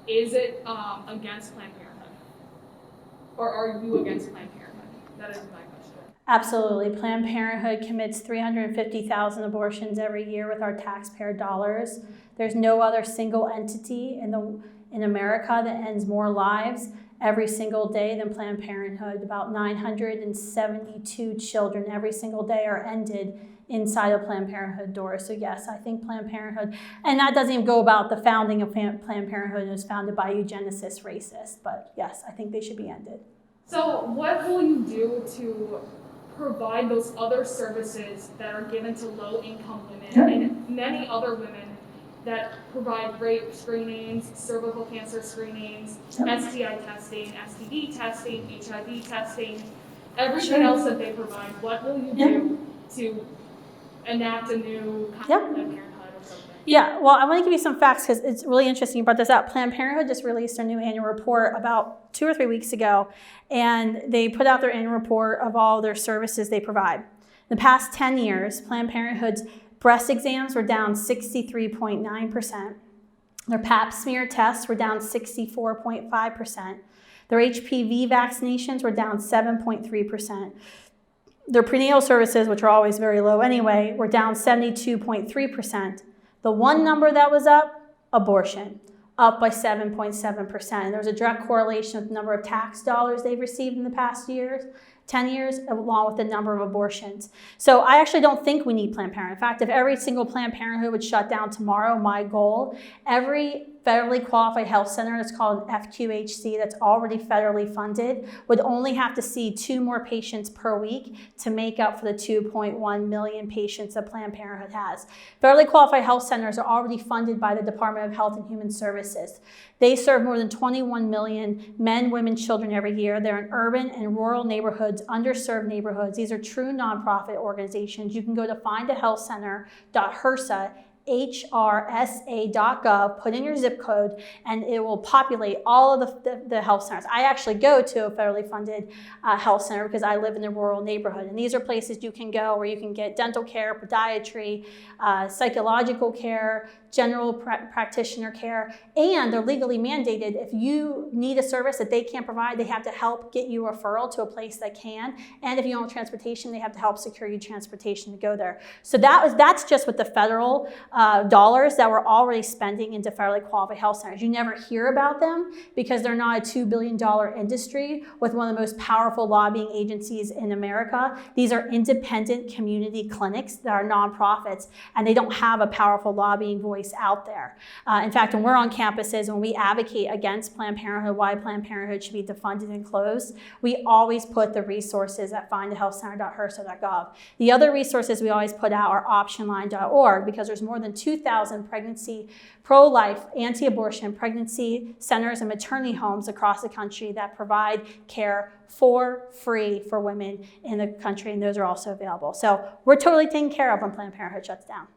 is it against Planned Parenthood? Or are you against Planned Parenthood? That is my question. Absolutely. Planned Parenthood commits 350,000 abortions every year with our taxpayer dollars. There's no other single entity in America that ends more lives every single day than Planned Parenthood. About 972 children every single day are ended inside of Planned Parenthood doors. So yes, I think Planned Parenthood, and that doesn't even go about the founding of Planned Parenthood. It was founded by eugenicists, racists, but yes, I think they should be ended. So what will you do to provide those other services that are given to low-income women and many other women that provide rape screenings, cervical cancer screenings, STI testing, STD testing, HIV testing, everything else that they provide? What will you do to enact a new kind of Planned Parenthood or something? Yeah, well, I want to give you some facts because it's really interesting you brought this up. Planned Parenthood just released a new annual report about 2 or 3 weeks ago, and they put out their annual report of all their services they provide. In the past 10 years, Planned Parenthood's breast exams were down 63.9%. Their pap smear tests were down 64.5%. Their HPV vaccinations were down 7.3%. Their prenatal services, which are always very low anyway, were down 72.3%. The one number that was up, abortion, up by 7.7%. And there was a direct correlation with the number of tax dollars they've received in the past 10 years, along with the number of abortions. So I actually don't think we need Planned Parenthood. In fact, if every single Planned Parenthood would shut down tomorrow, my goal, every federally qualified health center that's called an FQHC that's already federally funded would only have to see 2 more patients per week to make up for the 2.1 million patients that Planned Parenthood has. Federally qualified health centers are already funded by the Department of Health and Human Services. They serve more than 21 million men, women, children every year. They're in urban and rural neighborhoods, underserved neighborhoods. These are true nonprofit organizations. You can go to findahealthcenter.hrsa, hrsa.gov, put in your zip code, and it will populate all of the health centers. I actually go to a federally funded health center because I live in a rural neighborhood. And these are places you can go where you can get dental care, podiatry, psychological care, general practitioner care, and they're legally mandated. If you need a service that they can't provide, they have to help get you a referral to a place that can. And if you don't have transportation, they have to help secure you transportation to go there. So that's just with the federal dollars that we're already spending into federally qualified health centers. You never hear about them because they're not a $2 billion industry with one of the most powerful lobbying agencies in America. These are independent community clinics that are nonprofits, and they don't have a powerful lobbying voice out there. In fact, when we're on campuses, when we advocate against Planned Parenthood, why Planned Parenthood should be defunded and closed, we always put the resources at findahealthcenter.hrsa.gov. The other resources we always put out are optionline.org because there's more than 2,000 pregnancy, pro-life, anti-abortion pregnancy centers and maternity homes across the country that provide care for free for women in the country, and those are also available. So we're totally taken care of when Planned Parenthood shuts down.